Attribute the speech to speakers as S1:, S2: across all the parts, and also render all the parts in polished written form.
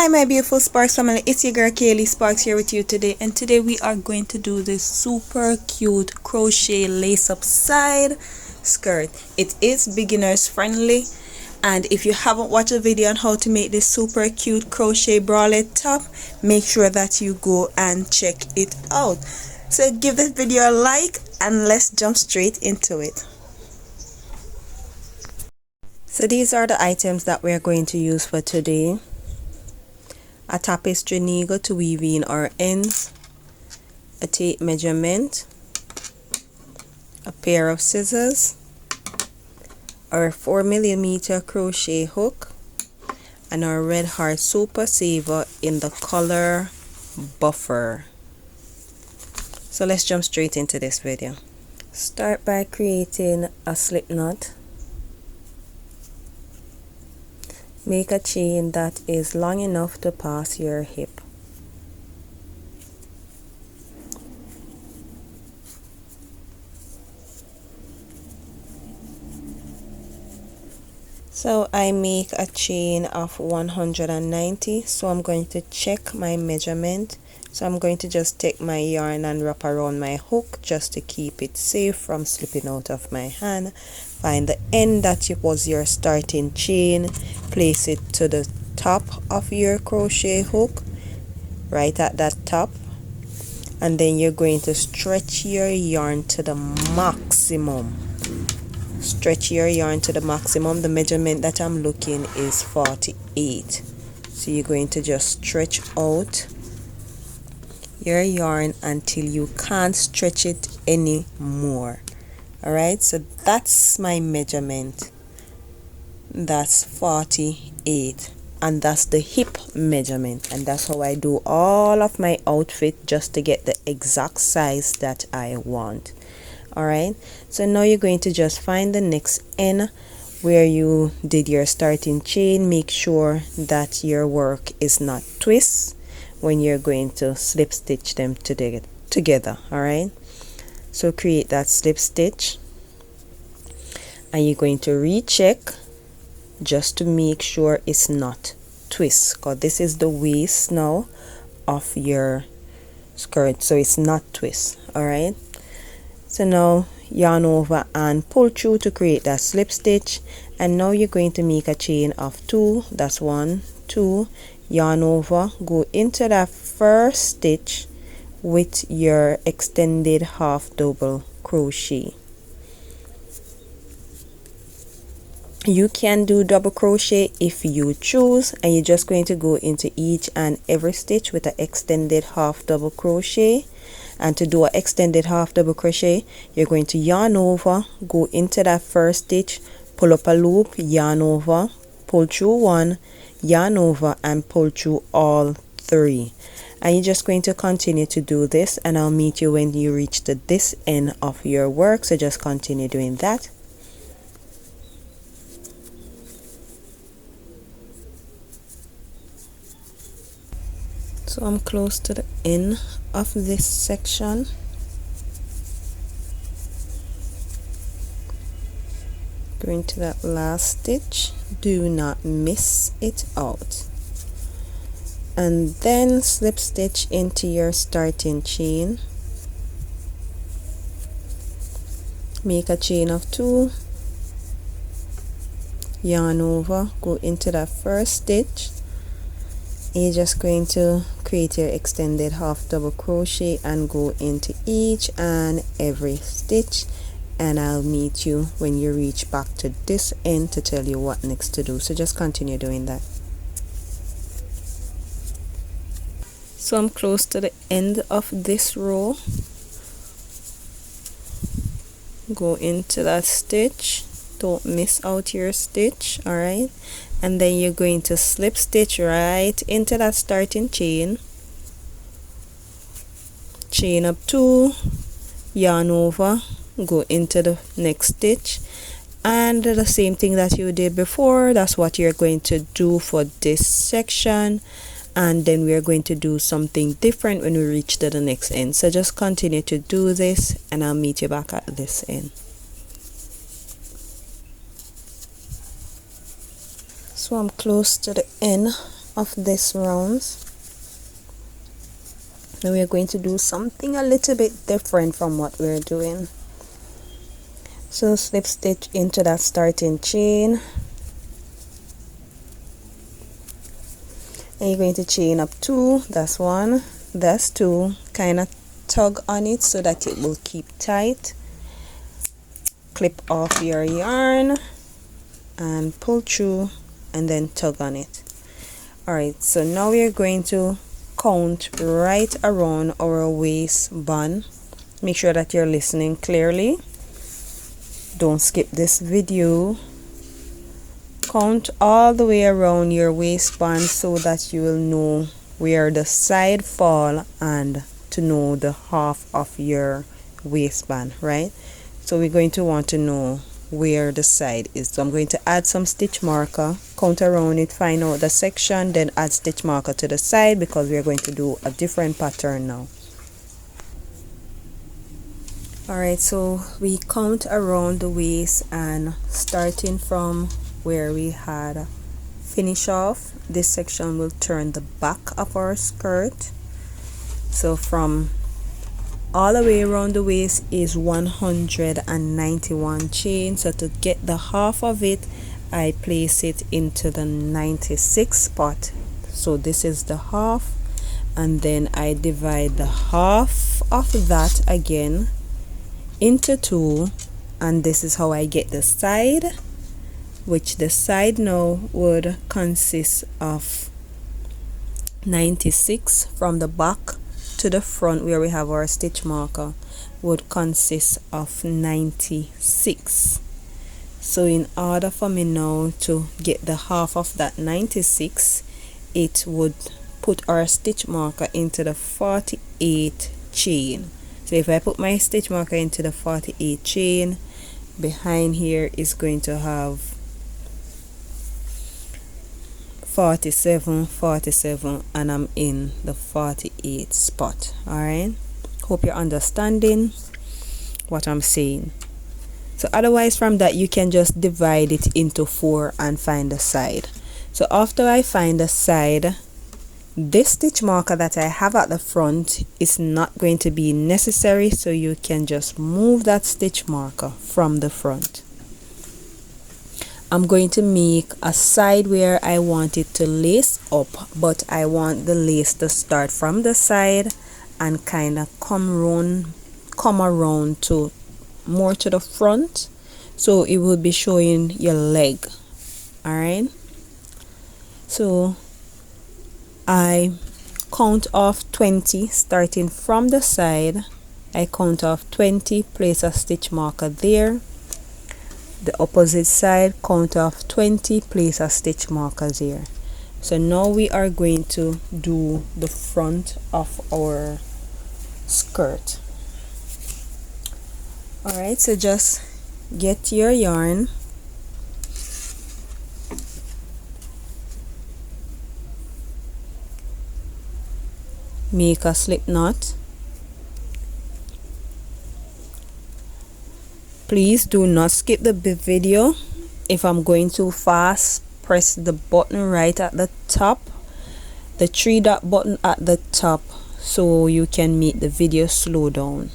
S1: Hi my beautiful Sparks family, it's your girl Kaylee Sparks here with you today, and today we are going to do this super cute crochet lace up side skirt. It is beginners friendly, and if you haven't watched a video on how to make this super cute crochet bralette top, make sure that you go and check it out. So give this video a like and let's jump straight into it. So these are the items that we are going to use for today. A tapestry needle to weave in our ends, a tape measurement, a pair of scissors, our 4mm crochet hook, and our Red Heart Super Saver in the color Buffer. So let's jump straight into this video. Start by creating a slip knot. Make a chain that is long enough to pass your hip. So I make a chain of 190, so I'm going to check my measurement. So I'm going to just take my yarn and wrap around my hook just to keep it safe from slipping out of my hand. Find the end that was your starting chain, place it to the top of your crochet hook, right at that top, and then you're going to stretch your yarn to the maximum. Stretch your yarn to the maximum. The measurement that I'm looking is 48. So you're going to just stretch out your yarn until you can't stretch it anymore. Alright, so that's my measurement. That's 48, and that's the hip measurement, and that's how I do all of my outfit, just to get the exact size that I want. Alright, so now you're going to just find the next end where you did your starting chain. Make sure that your work is not twist when you're going to slip stitch them together. Alright, so create that slip stitch, and you're going to recheck just to make sure it's not twist, because this is the waist now of your skirt, so it's not twist. Alright, so now yarn over and pull through to create that slip stitch, and now you're going to make a chain of 2. That's 1, 2, yarn over, go into that first stitch with your extended half double crochet. You can do double crochet if you choose, and you're just going to go into each and every stitch with an extended half double crochet. And to do an extended half double crochet, you're going to yarn over, go into that first stitch, pull up a loop, yarn over, pull through 1, yarn over, and pull through all 3. And you're just going to continue to do this, and I'll meet you when you reach to this end of your work. So just continue doing that. So I'm close to the end of this section. Going to that last stitch, do not miss it out, and then slip stitch into your starting chain. Make a chain of 2, yarn over, go into that first stitch. You're just going to create your extended half double crochet and go into each and every stitch, and I'll meet you when you reach back to this end to tell you what next to do. So just continue doing that. So I'm close to the end of this row. Go into that stitch, don't miss out your stitch. Alright, and then you're going to slip stitch right into that starting chain, chain up 2, yarn over, go into the next stitch, and the same thing that you did before, that's what you're going to do for this section. And then we are going to do something different when we reach to the next end. So just continue to do this, and I'll meet you back at this end. So I'm close to the end of this rounds. Now we're going to do something a little bit different from what we're doing. So slip stitch into that starting chain, and you're going to chain up 2. That's 1, that's 2. Kind of tug on it so that it will keep tight. Clip off your yarn and pull through and then tug on it. Alright, so now we're going to count right around our waistband. Make sure that you're listening clearly. Don't skip this video. Count all the way around your waistband so that you will know where the side fall and to know the half of your waistband, right? So we're going to want to know where the side is. So I'm going to add some stitch marker, count around it, find out the section, then add stitch marker to the side because we're going to do a different pattern now. Alright, so we count around the waist, and starting from where we had finish off, this section will turn the back of our skirt. So from all the way around the waist is 191 chain. So to get the half of it, I place it into the 96 spot. So this is the half, and then I divide the half of that again into 2, and this is how I get the side, which the side now would consist of 96 from the back to the front where we have our stitch marker would consist of 96. So in order for me now to get the half of that 96, it would put our stitch marker into the 48 chain. So if I put my stitch marker into the 48 chain, behind here is going to have 47, 47, and I'm in the 48 spot. Alright, hope you're understanding what I'm saying. So otherwise from that you can just divide it into 4 and find the side. So after I find the side, this stitch marker that I have at the front is not going to be necessary, so you can just move that stitch marker from the front. I'm going to make a side where I want it to lace up, but I want the lace to start from the side and kind of come around to more to the front, so it will be showing your leg. Alright, so I count off 20 starting from the side. I count off 20, place a stitch marker there. The opposite side, count off 20, place a stitch marker there. So now we are going to do the front of our skirt. Alright, so just get your yarn, make a slip knot. Please do not skip the video. If I'm going too fast, press the button right at the top, the 3-dot button at the top, so you can make the video slow down.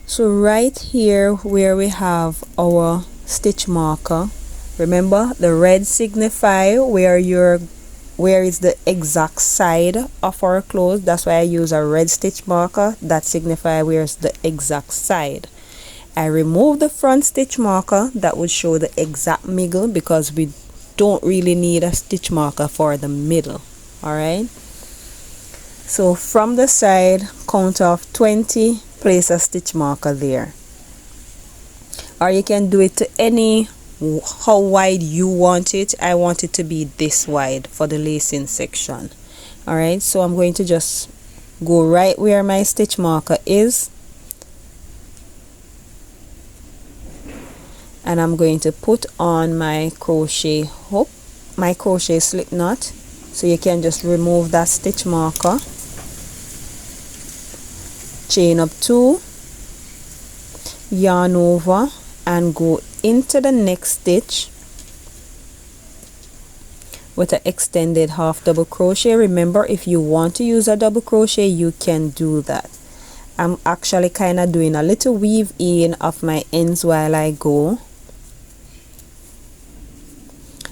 S1: So right here where we have our stitch marker, remember the red signify where is the exact side of our clothes. That's why I use a red stitch marker that signify where's the exact side. I remove the front stitch marker that would show the exact middle, because we don't really need a stitch marker for the middle. Alright, so from the side, count off 20, place a stitch marker there, or you can do it to any how wide you want it. I want it to be this wide for the lacing section. Alright, so I'm going to just go right where my stitch marker is, and I'm going to put on my crochet hook, my crochet slip knot. So you can just remove that stitch marker, chain up 2, yarn over, and go into the next stitch, with an extended half double crochet. Remember, if you want to use a double crochet, you can do that. I'm actually kind of doing a little weave in of my ends while I go.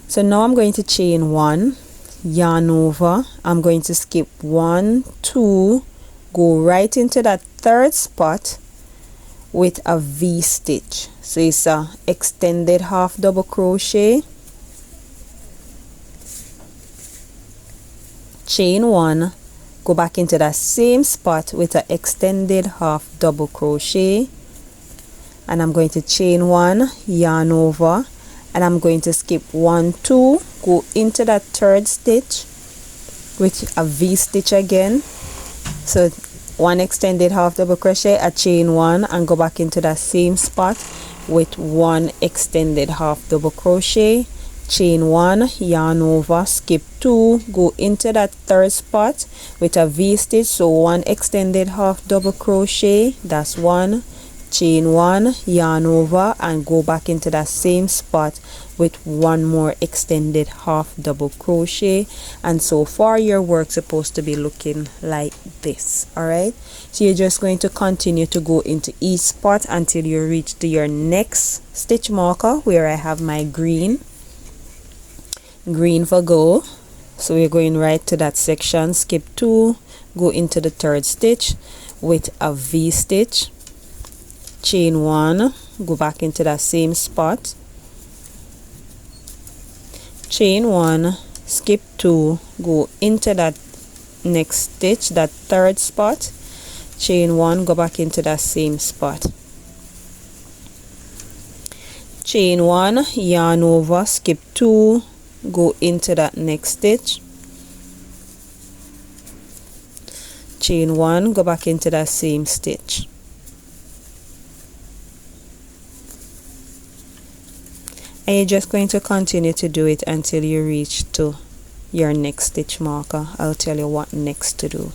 S1: So now I'm going to chain 1, yarn over. I'm going to skip 1, 2, go right into that third spot with a V stitch. So it's a extended half double crochet, chain 1, go back into that same spot with an extended half double crochet, and I'm going to chain 1, yarn over, and I'm going to skip 1, 2, go into that third stitch with a V stitch again. So 1 extended half double crochet, a chain 1, and go back into that same spot with 1 extended half double crochet, chain 1, yarn over, skip 2, go into that third spot with a V stitch. So 1 extended half double crochet, that's 1, chain 1, yarn over, and go back into that same spot with 1 more extended half double crochet. And so far your work's supposed to be looking like this. All right, so you're just going to continue to go into each spot until you reach to your next stitch marker where I have my green for go. So we're going right to that section, skip 2, go into the third stitch with a V stitch, chain 1, go back into that same spot, chain 1, skip 2, go into that next stitch, that third spot, chain 1, go back into that same spot, chain 1, yarn over, skip 2, go into that next stitch, chain 1, go back into that same stitch, and you're just going to continue to do it until you reach to your next stitch marker. I'll tell you what next to do.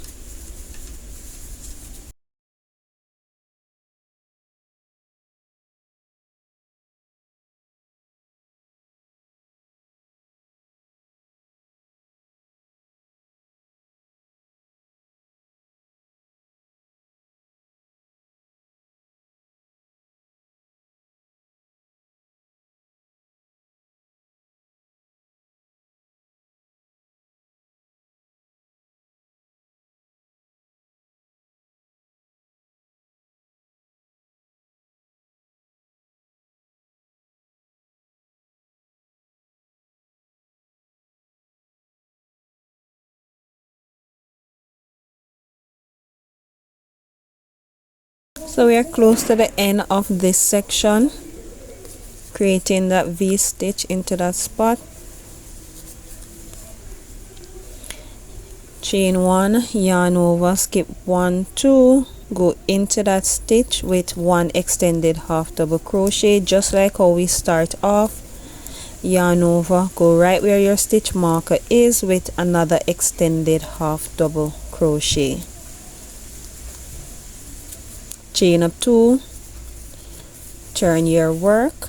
S1: So we are close to the end of this section, creating that V stitch into that spot, chain 1, yarn over, skip 1, 2, go into that stitch with 1 extended half double crochet, just like how we start off, yarn over, go right where your stitch marker is with another extended half double crochet, chain up 2, turn your work,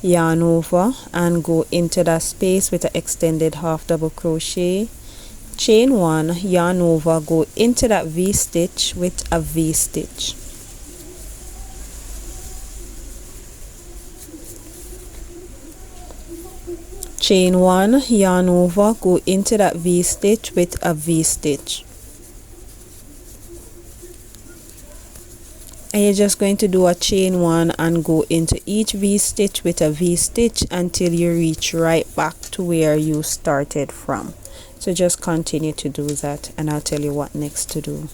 S1: yarn over, and go into that space with an extended half double crochet, chain 1, yarn over, go into that V stitch with a V stitch, chain 1, yarn over, go into that V stitch with a V stitch, and you're just going to do a chain 1 and go into each V stitch with a V stitch until you reach right back to where you started from. So just continue to do that, and I'll tell you what next to do.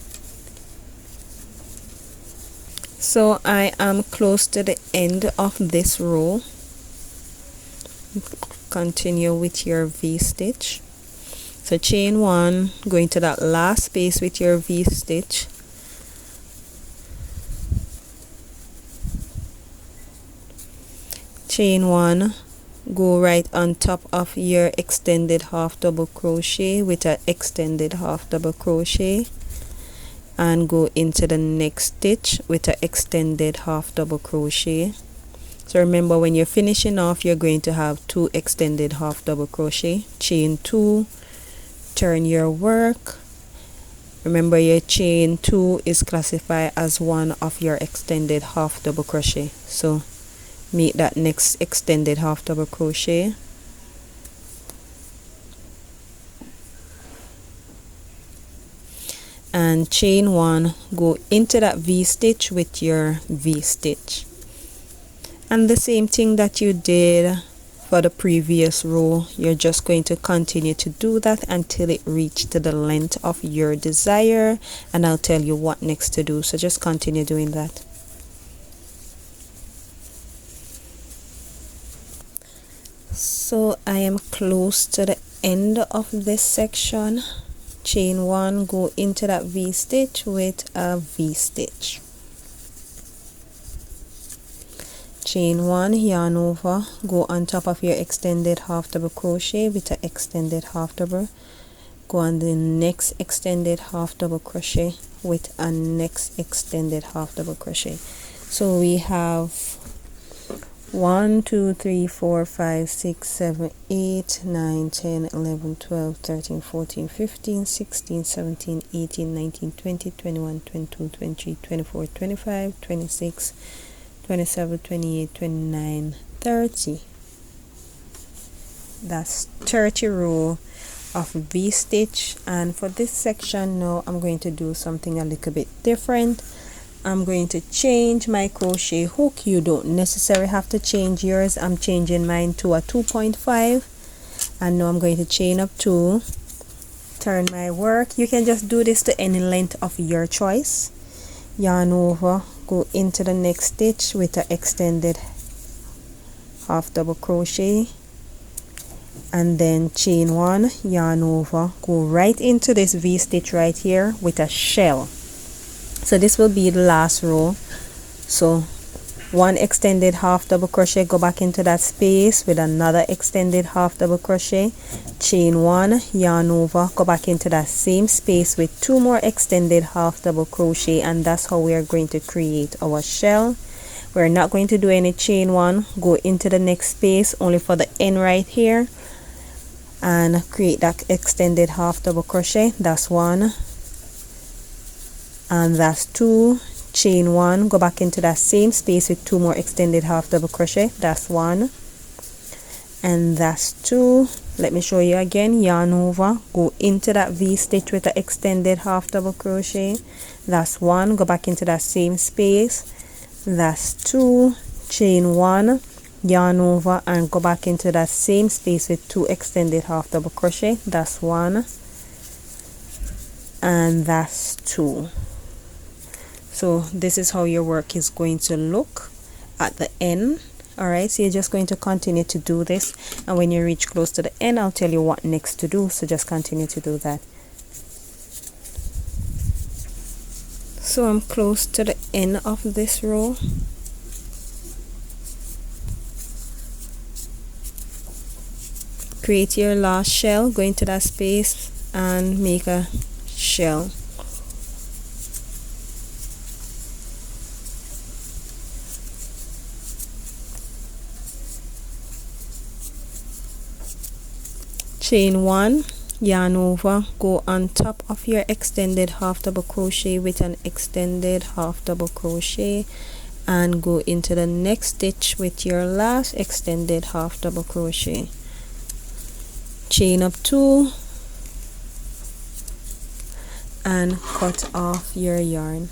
S1: So I am close to the end of this row. Continue with your V stitch. So chain 1, go into that last space with your V stitch, chain 1, go right on top of your extended half double crochet with an extended half double crochet, and go into the next stitch with an extended half double crochet. So remember, when you're finishing off, you're going to have 2 extended half double crochet, chain 2, turn your work. Remember, your chain 2 is classified as one of your extended half double crochet, so make that next extended half double crochet, and chain 1, go into that V-stitch with your V-stitch, and the same thing that you did for the previous row, you're just going to continue to do that until it reaches to the length of your desire, and I'll tell you what next to do, so just continue doing that. So I am close to the end of this section. Chain 1, go into that V-stitch with a V-stitch. Chain 1, yarn over, go on top of your extended half double crochet with an extended half double, go on the next extended half double crochet with a next extended half double crochet. So we have 1 2 3 4 5 6 7 8 9 10 11 12 13 14 15 16 17 18 19 20 21 22 23 24 25 26 27 28 29 30. That's 30 row of V-stitch, and for this section now I'm going to do something a little bit different. I'm going to change my crochet hook. You don't necessarily have to change yours. I'm changing mine to a 2.5, and now I'm going to chain up 2, turn my work. You can just do this to any length of your choice. Yarn over, go into the next stitch with an extended half double crochet, and then chain 1, yarn over, go right into this V-stitch right here with a shell. So this will be the last row. So 1 extended half double crochet, go back into that space with another extended half double crochet, chain 1, yarn over, go back into that same space with 2 more extended half double crochet, and that's how we are going to create our shell. We're not going to do any chain 1, go into the next space only for the end right here and create that extended half double crochet. That's 1, and that's 2, chain 1, go back into that same space with 2 more extended half double crochet. That's 1, and that's 2. Let me show you again. Yarn over, go into that V-stitch with the extended half double crochet. That's 1, go back into that same space. That's 2, chain 1, yarn over, and go back into that same space with 2 extended half double crochet. That's 1, and that's 2. So this is how your work is going to look at the end. Alright, so you're just going to continue to do this, and when you reach close to the end, I'll tell you what next to do, so just continue to do that. So I'm close to the end of this row. Create your last shell, go into that space and make a shell. Chain 1, yarn over, go on top of your extended half double crochet with an extended half double crochet, and go into the next stitch with your last extended half double crochet. Chain up 2 and cut off your yarn.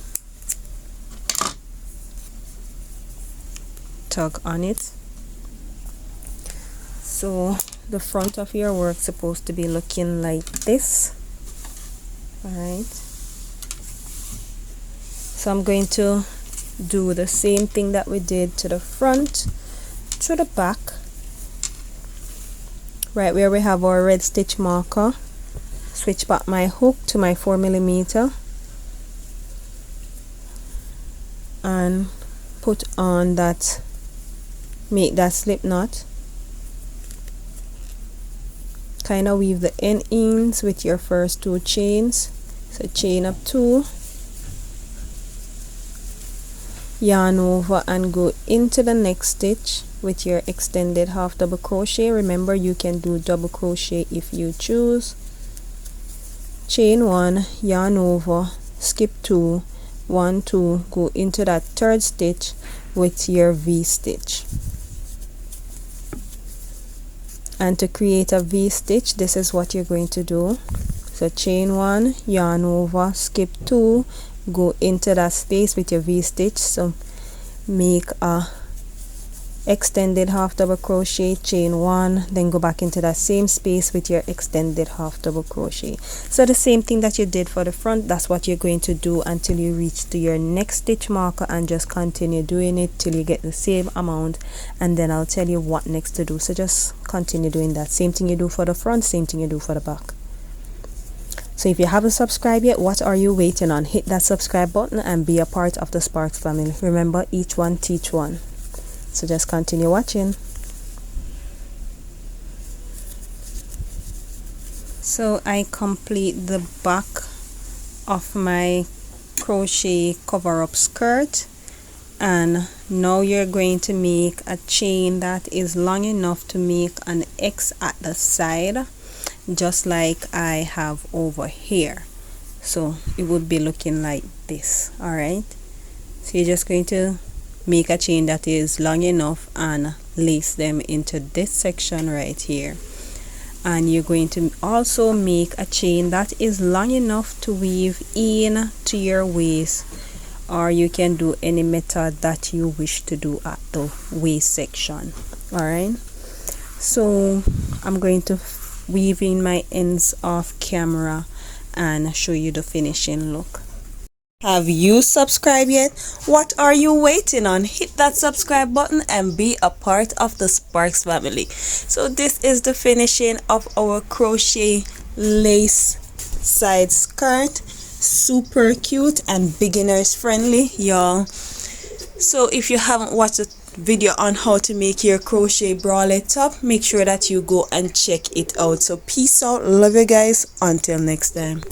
S1: Tug on it. So the front of your work is supposed to be looking like this. Alright, so I'm going to do the same thing that we did to the front to the back, right where we have our red stitch marker. Switch back my hook to my 4mm and put on that, make that slip knot. Kind of weave the end ends with your first 2 chains. So chain up 2 yarn over and go into the next stitch with your extended half double crochet. Remember, you can do double crochet if you choose. Chain 1, yarn over, skip 2, 1, 2, go into that third stitch with your V-stitch. And to create a V-stitch, this is what you're going to do. So chain 1, yarn over, skip 2, go into that space with your V-stitch. So make a extended half double crochet, chain 1, then go back into that same space with your extended half double crochet. So the same thing that you did for the front, that's what you're going to do until you reach to your next stitch marker, and just continue doing it till you get the same amount, and then I'll tell you what next to do. So just continue doing that. Same thing you do for the front, same thing you do for the back. So if you haven't subscribed yet, what are you waiting on? Hit that subscribe button and be a part of the Sparks family. Remember, each one teach one. So just continue watching. So I complete the back of my crochet cover up skirt, and now you're going to make a chain that is long enough to make an X at the side, just like I have over here. So it would be looking like this. All right, so you're just going to make a chain that is long enough and lace them into this section right here. And you're going to also make a chain that is long enough to weave in to your waist, or you can do any method that you wish to do at the waist section. All right, so I'm going to weave in my ends off camera and show you the finishing look. Have you subscribed yet? What are you waiting on? Hit that subscribe button and be a part of the Sparks family. So this is the finishing of our crochet lace side skirt. Super cute and beginners friendly, y'all. So if you haven't watched the video on how to make your crochet bralette top, make sure that you go and check it out. So peace out, love you guys, until next time.